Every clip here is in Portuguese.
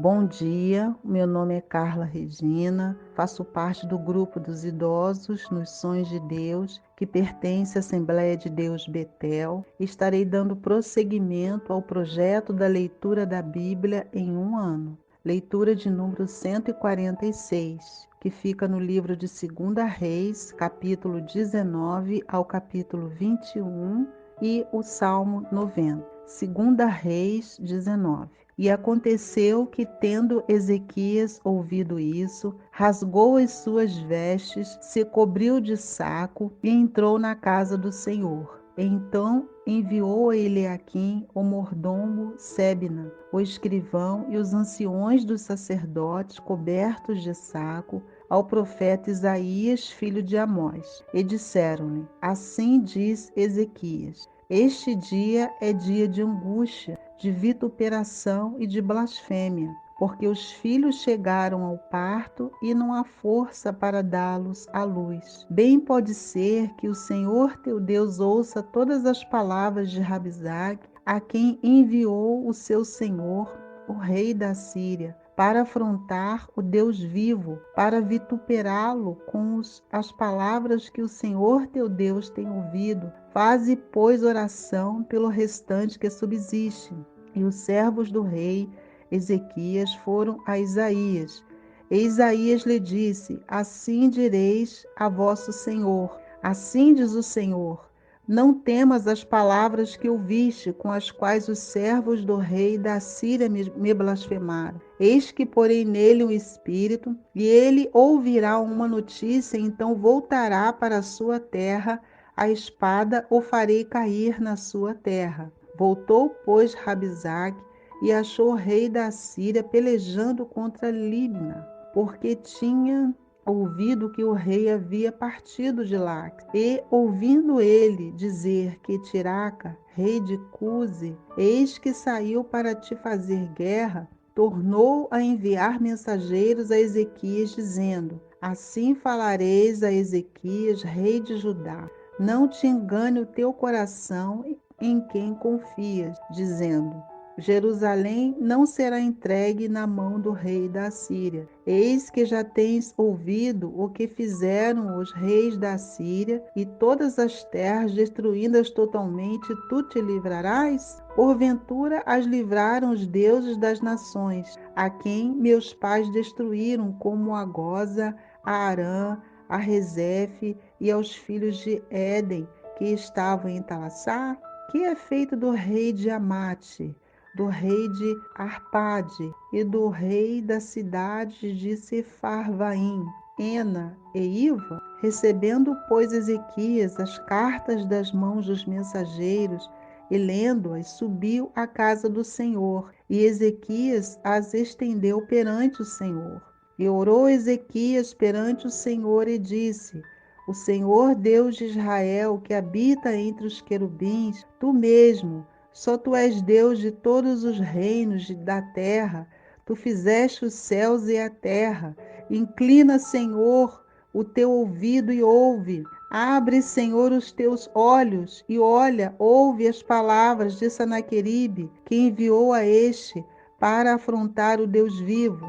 Bom dia, meu nome é Carla Regina, faço parte do grupo dos idosos nos Sonhos de Deus, que pertence à Assembleia de Deus Betel. Estarei dando prosseguimento ao projeto da leitura da Bíblia em um ano. Leitura de número 146, que fica no livro de 2 Reis, capítulo 19 ao capítulo 21 e o Salmo 90. 2 Reis 19. E aconteceu que, tendo Ezequias ouvido isso, rasgou as suas vestes, se cobriu de saco e entrou na casa do Senhor. Então enviou a Eliaquim, o mordomo Sebna, o escrivão e os anciões dos sacerdotes, cobertos de saco, ao profeta Isaías, filho de Amós, e disseram-lhe: Assim diz Ezequias: Este dia é dia de angústia, de vituperação e de blasfêmia, porque os filhos chegaram ao parto e não há força para dá-los à luz. Bem pode ser que o Senhor teu Deus ouça todas as palavras de Rabsaque, a quem enviou o seu senhor, o rei da Síria, para afrontar o Deus vivo, para vituperá-lo com as palavras que o Senhor teu Deus tem ouvido. Faze, pois, oração pelo restante que subsiste. E os servos do rei Ezequias foram a Isaías. E Isaías lhe disse: Assim direis a vosso senhor, assim diz o Senhor: Não temas as palavras que ouviste, com as quais os servos do rei da Síria me blasfemaram. Eis que porei nele um espírito, e ele ouvirá uma notícia, então voltará para a sua terra. A espada o farei cair na sua terra. Voltou, pois, Rabsaque e achou o rei da Síria pelejando contra Libna, porque tinha ouvido que o rei havia partido de Laques. E, ouvindo ele dizer que Tiraca, rei de Cuse, eis que saiu para te fazer guerra, tornou a enviar mensageiros a Ezequias, dizendo: Assim falareis a Ezequias, rei de Judá: Não te engane o teu coração em quem confias, dizendo: Jerusalém não será entregue na mão do rei da Síria. Eis que já tens ouvido o que fizeram os reis da Síria e todas as terras, destruindo-as totalmente, tu te livrarás? Porventura as livraram os deuses das nações, a quem meus pais destruíram, como a Goza, a Arã, a Rezefe e aos filhos de Éden, que estavam em Talassá? Que é feito do rei de Amate, do rei de Arpade e do rei da cidade de Sefarvaim, Ena e Iva? Recebendo, pois, Ezequias as cartas das mãos dos mensageiros e lendo-as, subiu à casa do Senhor, e Ezequias as estendeu perante o Senhor. E orou Ezequias perante o Senhor e disse: O Senhor Deus de Israel, que habita entre os querubins, tu mesmo, só tu és Deus de todos os reinos da terra. Tu fizeste os céus e a terra. Inclina, Senhor, o teu ouvido e ouve. Abre, Senhor, os teus olhos e olha, ouve as palavras de Sanaqueribe, que enviou a este para afrontar o Deus vivo.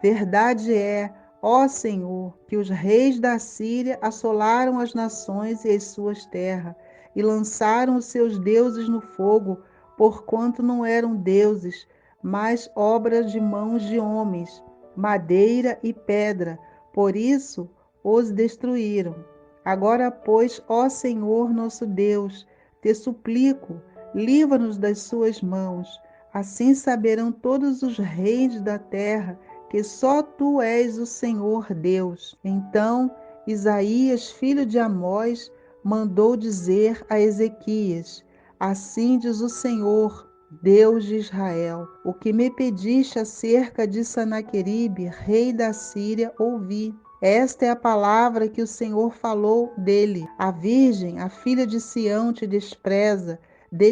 Verdade é, ó Senhor, que os reis da Síria assolaram as nações e as suas terras, e lançaram os seus deuses no fogo, porquanto não eram deuses, mas obras de mãos de homens, madeira e pedra, por isso os destruíram. Agora, pois, ó Senhor nosso Deus, te suplico, livra-nos das suas mãos. Assim saberão todos os reis da terra que só tu és o Senhor Deus. Então Isaías, filho de Amós, mandou dizer a Ezequias: Assim diz o Senhor, Deus de Israel: O que me pediste acerca de Sanaqueribe, rei da Síria, ouvi. Esta é a palavra que o Senhor falou dele. A virgem, a filha de Sião, te despreza,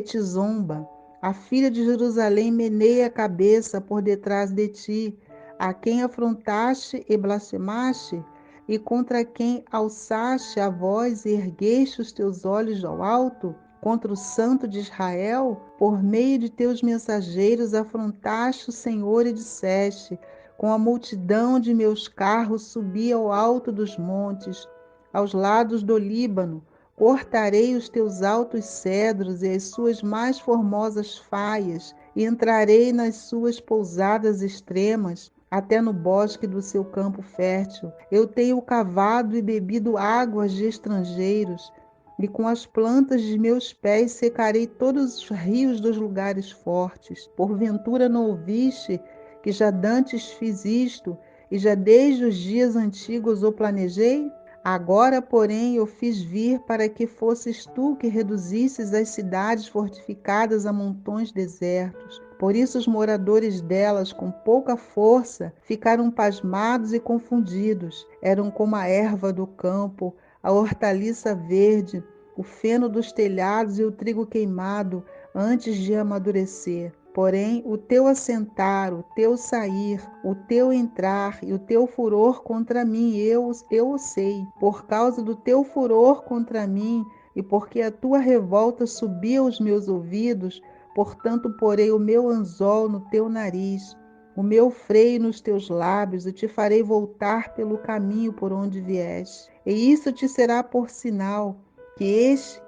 te zomba. A filha de Jerusalém meneia a cabeça por detrás de ti, a quem afrontaste e blasfemaste, e contra quem alçaste a voz e ergueste os teus olhos ao alto. contra o Santo de Israel? Por meio de teus mensageiros afrontaste o Senhor e disseste: com a multidão de meus carros subi ao alto dos montes, aos lados do Líbano. Cortarei os teus altos cedros e as suas mais formosas faias, e entrarei nas suas pousadas extremas, até no bosque do seu campo fértil. Eu tenho cavado e bebido águas de estrangeiros, e com as plantas de meus pés secarei todos os rios dos lugares fortes. Porventura não ouviste que já dantes fiz isto, e já desde os dias antigos o planejei? Agora, porém, eu fiz vir para que fosses tu que reduzisses as cidades fortificadas a montões desertos. Por isso os moradores delas, com pouca força, ficaram pasmados e confundidos. Eram como a erva do campo, a hortaliça verde, o feno dos telhados e o trigo queimado antes de amadurecer. Porém, o teu assentar, o teu sair, o teu entrar e o teu furor contra mim, eu o sei. Por causa do teu furor contra mim e porque a tua revolta subia aos meus ouvidos, portanto porei o meu anzol no teu nariz, o meu freio nos teus lábios, e te farei voltar pelo caminho por onde vieste. E isso te será por sinal que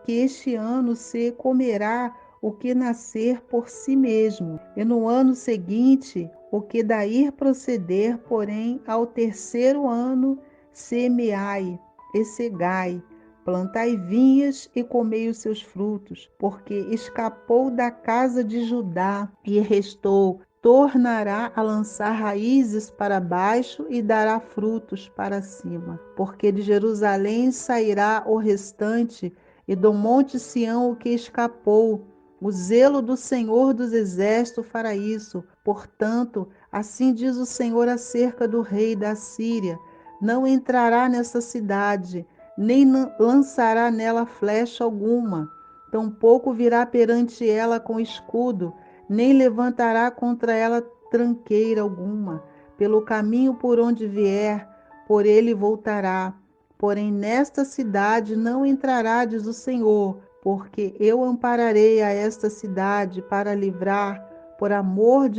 este ano se comerá o que nascer por si mesmo, e no ano seguinte o que daí proceder, porém ao terceiro ano semeai e cegai, plantai vinhas e comei os seus frutos, porque escapou da casa de Judá e restou. Tornará a lançar raízes para baixo e dará frutos para cima, porque de Jerusalém sairá o restante e do monte Sião o que escapou. O zelo do Senhor dos Exércitos fará isso. Portanto, assim diz o Senhor acerca do rei da Síria: não entrará nessa cidade, nem lançará nela flecha alguma, tampouco virá perante ela com escudo, nem levantará contra ela tranqueira alguma. Pelo caminho por onde vier, por ele voltará. Porém, nesta cidade não entrará, diz o Senhor, porque eu ampararei a esta cidade para livrar, por amor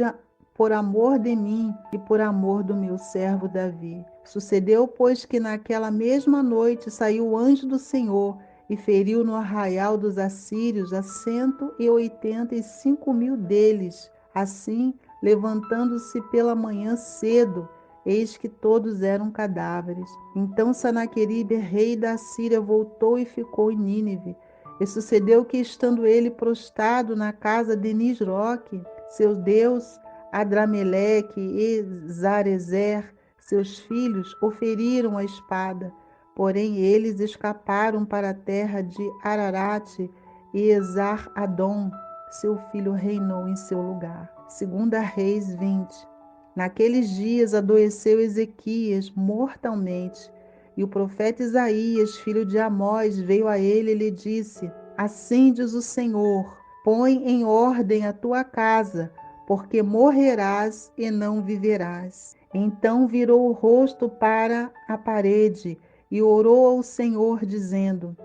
de mim e por amor do meu servo Davi. Sucedeu, pois, que naquela mesma noite saiu o anjo do Senhor e feriu no arraial dos assírios a 185.000 deles. Assim, levantando-se pela manhã cedo, eis que todos eram cadáveres. Então Sanaqueribe, rei da Síria, voltou e ficou em Nínive. E sucedeu que, estando ele prostrado na casa de Nisroque, seu deus, Adrameleque e Zarezer, seus filhos, o feriram a espada. Porém, eles escaparam para a terra de Ararate, e Esar-Adom, seu filho, reinou em seu lugar. 2 Reis 20. Naqueles dias adoeceu Ezequias mortalmente, e o profeta Isaías, filho de Amós, veio a ele e lhe disse: assim diz o Senhor: põe em ordem a tua casa, porque morrerás e não viverás. Então virou o rosto para a parede e orou ao Senhor, dizendo: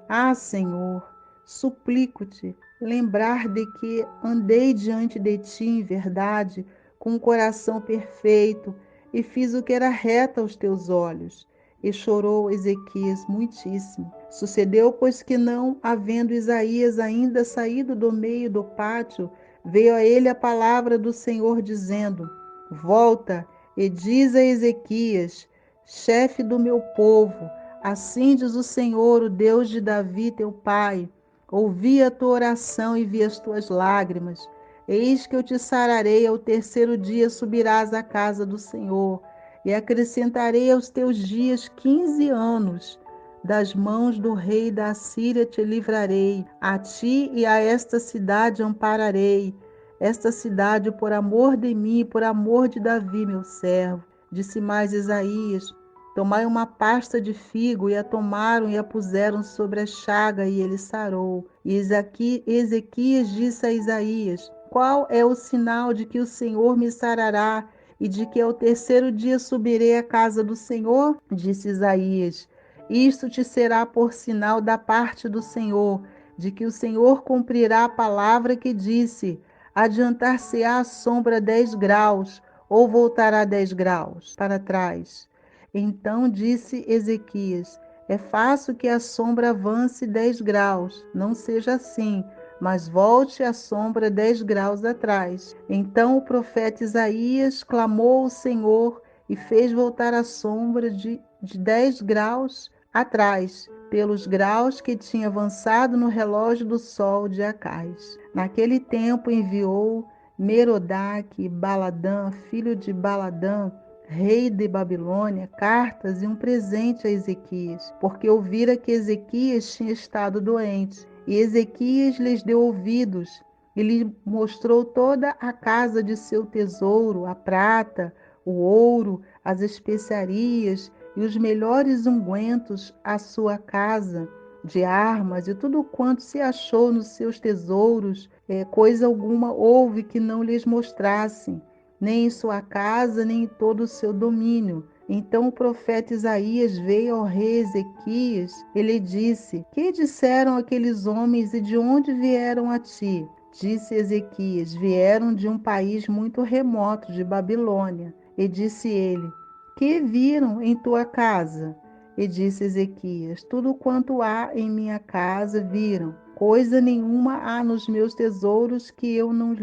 ah, Senhor, suplico-te lembrar de que andei diante de ti em verdade, com um coração perfeito, e fiz o que era reto aos teus olhos. E chorou Ezequias muitíssimo. Sucedeu, pois, que não havendo Isaías ainda saído do meio do pátio, veio a ele a palavra do Senhor, dizendo: volta e diz a Ezequias, chefe do meu povo: assim diz o Senhor, o Deus de Davi, teu pai: ouvi a tua oração e vi as tuas lágrimas. Eis que eu te sararei, ao terceiro dia subirás à casa do Senhor, e acrescentarei aos teus dias 15 anos. Das mãos do rei da Assíria te livrarei, a ti e a esta cidade ampararei. Esta cidade por amor de mim e por amor de Davi, meu servo. Disse mais Isaías: tomai uma pasta de figo, e a tomaram e a puseram sobre a chaga, e ele sarou. E Ezequias disse a Isaías: qual é o sinal de que o Senhor me sarará, e de que ao terceiro dia subirei à casa do Senhor? Disse Isaías: isto te será por sinal da parte do Senhor, de que o Senhor cumprirá a palavra que disse: adiantar-se-á a sombra 10 graus, ou voltará 10 graus para trás. Então disse Ezequias: é fácil que a sombra avance 10 graus, não seja assim, mas volte a sombra 10 graus atrás. Então o profeta Isaías clamou ao Senhor e fez voltar a sombra de 10 graus atrás, pelos graus que tinha avançado no relógio do sol de Acais. Naquele tempo enviou Merodach Baladã, filho de Baladã, rei de Babilônia, cartas e um presente a Ezequias, porque ouvira que Ezequias tinha estado doente. E Ezequias lhes deu ouvidos e lhe mostrou toda a casa de seu tesouro, a prata, o ouro, as especiarias e os melhores ungüentos, a sua casa de armas e tudo quanto se achou nos seus tesouros, coisa alguma houve que não lhes mostrasse, nem em sua casa, nem em todo o seu domínio. Então o profeta Isaías veio ao rei Ezequias e lhe disse: que disseram aqueles homens e de onde vieram a ti? Disse Ezequias: vieram de um país muito remoto, de Babilônia. E disse ele: que viram em tua casa? E disse Ezequias: tudo quanto há em minha casa viram. Coisa nenhuma há nos meus tesouros que eu não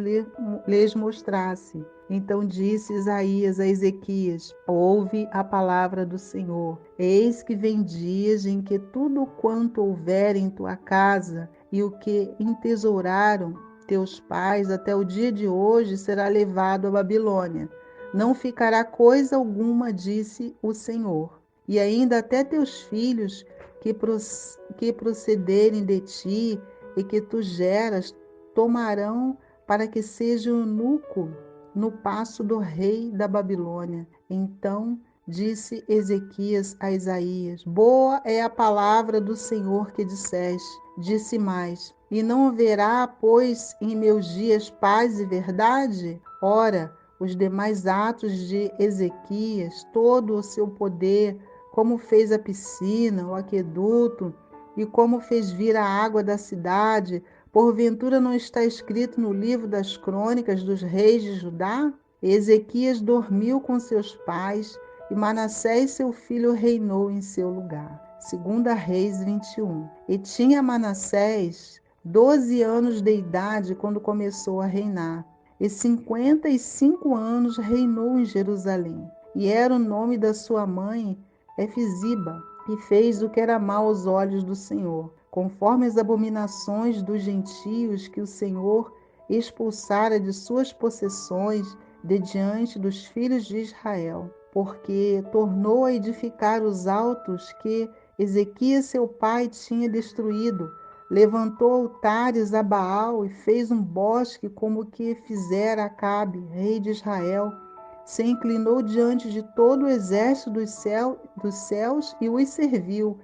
lhes mostrasse. Então disse Isaías a Ezequias: ouve a palavra do Senhor. Eis que vem dias em que tudo quanto houver em tua casa e o que entesouraram teus pais até o dia de hoje será levado à Babilônia. Não ficará coisa alguma, disse o Senhor. E ainda até teus filhos que procederem de ti e que tu geras tomarão para que seja eunuco no paço do rei da Babilônia. Então disse Ezequias a Isaías: boa é a palavra do Senhor que disseste. Disse mais: e não haverá, pois, em meus dias paz e verdade? Ora, os demais atos de Ezequias, todo o seu poder, como fez a piscina, o aqueduto, e como fez vir a água da cidade, porventura não está escrito no livro das crônicas dos reis de Judá? Ezequias dormiu com seus pais, e Manassés seu filho reinou em seu lugar. 2 Reis 21. E tinha Manassés 12 anos de idade quando começou a reinar, e 55 anos reinou em Jerusalém. E era o nome da sua mãe Efiziba, e fez o que era mal aos olhos do Senhor, conforme as abominações dos gentios que o Senhor expulsara de suas possessões de diante dos filhos de Israel, porque tornou a edificar os altos que Ezequias seu pai tinha destruído. Levantou altares a Baal e fez um bosque como o que fizera Acabe, rei de Israel. Se inclinou diante de todo o exército dos céus e os serviu.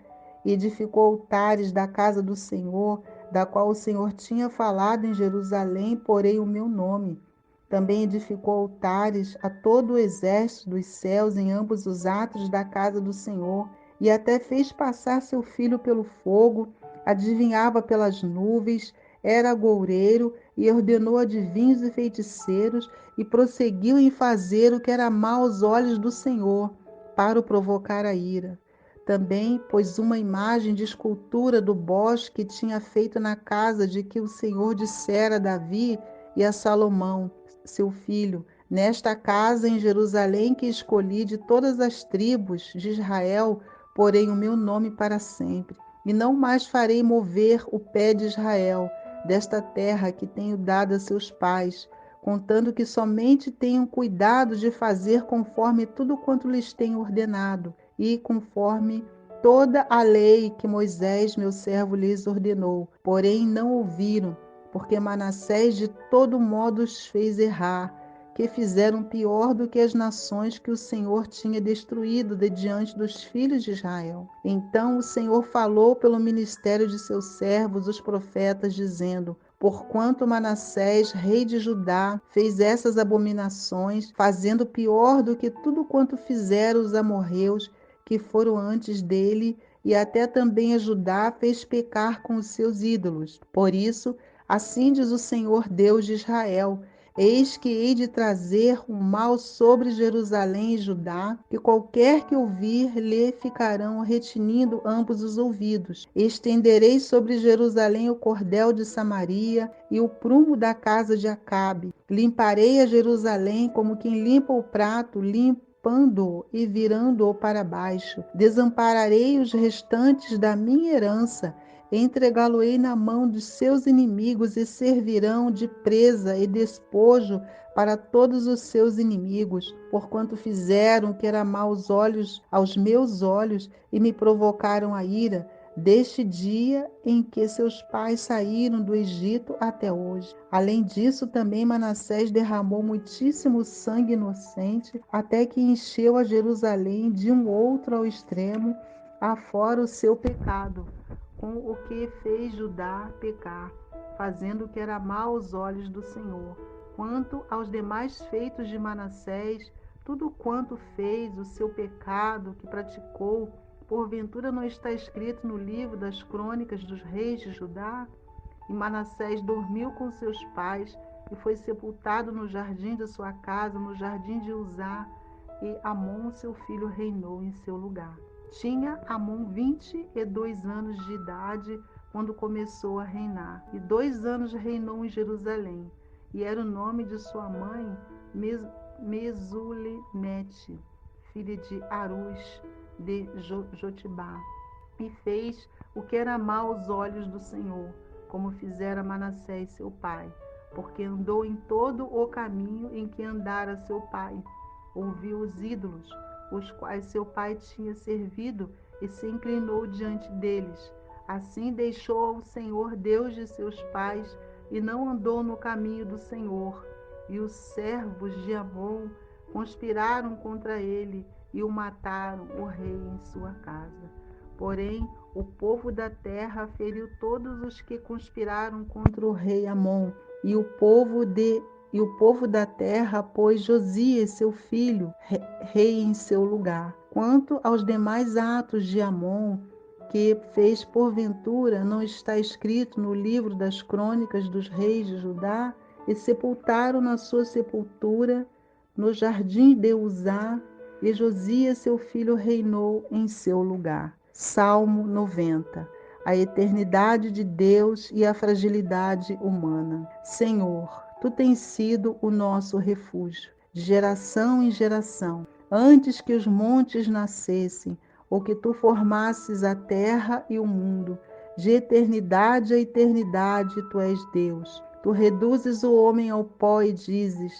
E edificou altares da casa do Senhor, da qual o Senhor tinha falado em Jerusalém, porém o meu nome. Também edificou altares a todo o exército dos céus em ambos os atos da casa do Senhor, e até fez passar seu filho pelo fogo, adivinhava pelas nuvens, era agoureiro e ordenou adivinhos e feiticeiros, e prosseguiu em fazer o que era mal aos olhos do Senhor, para o provocar a ira. Também pôs uma imagem de escultura do bosque que tinha feito na casa de que o Senhor dissera a Davi e a Salomão, seu filho: nesta casa em Jerusalém que escolhi de todas as tribos de Israel, porém o meu nome para sempre. E não mais farei mover o pé de Israel desta terra que tenho dado a seus pais, contando que somente tenham cuidado de fazer conforme tudo quanto lhes tenho ordenado, e conforme toda a lei que Moisés, meu servo, lhes ordenou. Porém não ouviram, porque Manassés de todo modo os fez errar, que fizeram pior do que as nações que o Senhor tinha destruído de diante dos filhos de Israel. Então o Senhor falou pelo ministério de seus servos, os profetas, dizendo: porquanto Manassés, rei de Judá, fez essas abominações, fazendo pior do que tudo quanto fizeram os amorreus que foram antes dele, e até também a Judá fez pecar com os seus ídolos. Por isso, assim diz o Senhor Deus de Israel: eis que hei de trazer um mal sobre Jerusalém e Judá, que qualquer que ouvir lhe ficarão retinindo ambos os ouvidos. Estenderei sobre Jerusalém o cordel de Samaria e o prumo da casa de Acabe. Limparei a Jerusalém como quem limpa o prato, limpando-o e virando-o para baixo. Desampararei os restantes da minha herança, entregá-lo-ei na mão dos seus inimigos e servirão de presa e despojo para todos os seus inimigos, porquanto fizeram o que era mau aos meus olhos e me provocaram a ira, desde dia em que seus pais saíram do Egito até hoje. Além disso, também Manassés derramou muitíssimo sangue inocente, até que encheu a Jerusalém de um outro ao extremo, afora o seu pecado, com o que fez Judá pecar, fazendo o que era mau aos olhos do Senhor. Quanto aos demais feitos de Manassés, tudo quanto fez, o seu pecado que praticou, porventura não está escrito no livro das crônicas dos reis de Judá? E Manassés dormiu com seus pais e foi sepultado no jardim de sua casa, no jardim de Uzá, e Amon, seu filho, reinou em seu lugar. Tinha Amon 22 anos de idade quando começou a reinar, e 2 anos reinou em Jerusalém, e era o nome de sua mãe Mesulemete, filha de Arus de Jotibá, e fez o que era mau aos olhos do Senhor, como fizera Manassés seu pai, porque andou em todo o caminho em que andara seu pai, ouviu os ídolos, os quais seu pai tinha servido, e se inclinou diante deles. Assim deixou o Senhor Deus de seus pais, e não andou no caminho do Senhor. E os servos de Amon conspiraram contra ele, e o mataram, o rei em sua casa. Porém, o povo da terra feriu todos os que conspiraram contra o rei Amon, e o povo da terra pôs Josias, seu filho, rei em seu lugar. Quanto aos demais atos de Amon, que fez porventura, não está escrito no livro das crônicas dos reis de Judá? E sepultaram na sua sepultura, no jardim de Uzá, e Josias, seu filho, reinou em seu lugar. Salmo 90. A eternidade de Deus e a fragilidade humana. Senhor, Tu tens sido o nosso refúgio, de geração em geração. Antes que os montes nascessem, ou que Tu formasses a terra e o mundo, de eternidade a eternidade Tu és Deus. Tu reduzes o homem ao pó e dizes: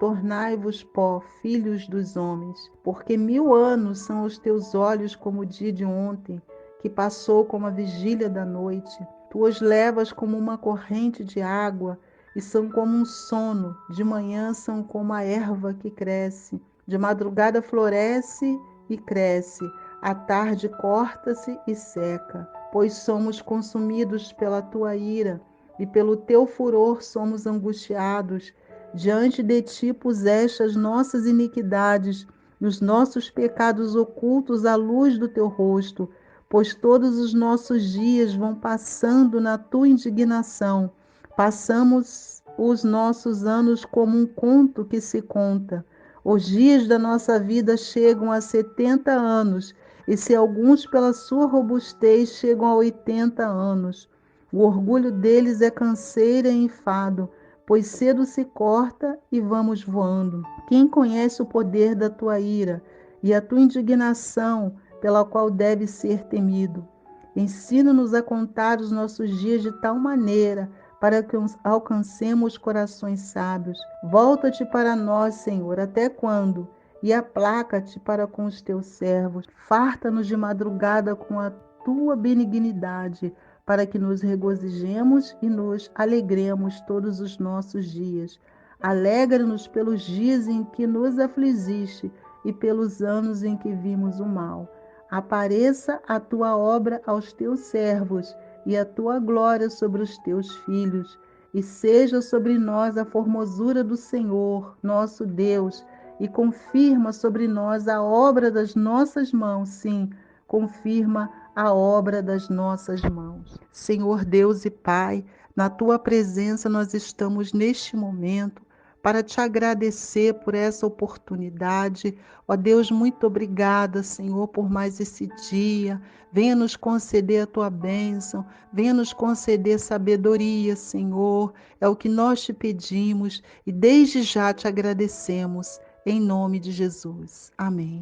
tornai-vos pó, filhos dos homens. Porque 1000 anos são os teus olhos como o dia de ontem, que passou como a vigília da noite. Tu os levas como uma corrente de água, e são como um sono. De manhã são como a erva que cresce. De madrugada floresce e cresce. À tarde corta-se e seca. Pois somos consumidos pela tua ira, e pelo teu furor somos angustiados. Diante de ti puseste as nossas iniquidades, os nossos pecados ocultos à luz do teu rosto, pois todos os nossos dias vão passando na tua indignação. Passamos os nossos anos como um conto que se conta. Os dias da nossa vida chegam a 70 anos, e se alguns pela sua robustez chegam a 80 anos. O orgulho deles é canseira e enfado, pois cedo se corta e vamos voando. Quem conhece o poder da tua ira e a tua indignação, pela qual deve ser temido? Ensina-nos a contar os nossos dias de tal maneira para que alcancemos corações sábios. Volta-te para nós, Senhor, até quando? E aplaca-te para com os teus servos. Farta-nos de madrugada com a tua benignidade, para que nos regozijemos e nos alegremos todos os nossos dias. Alegra-nos pelos dias em que nos afligiste e pelos anos em que vimos o mal. Apareça a tua obra aos teus servos e a tua glória sobre os teus filhos, e seja sobre nós a formosura do Senhor, nosso Deus, e confirma sobre nós a obra das nossas mãos, sim, confirma a obra das nossas mãos. Senhor Deus e Pai, na tua presença nós estamos neste momento para te agradecer por essa oportunidade. Ó Deus, muito obrigada, Senhor, por mais esse dia. Venha nos conceder a tua bênção, venha nos conceder sabedoria, Senhor. É o que nós te pedimos e desde já te agradecemos. Em nome de Jesus. Amém.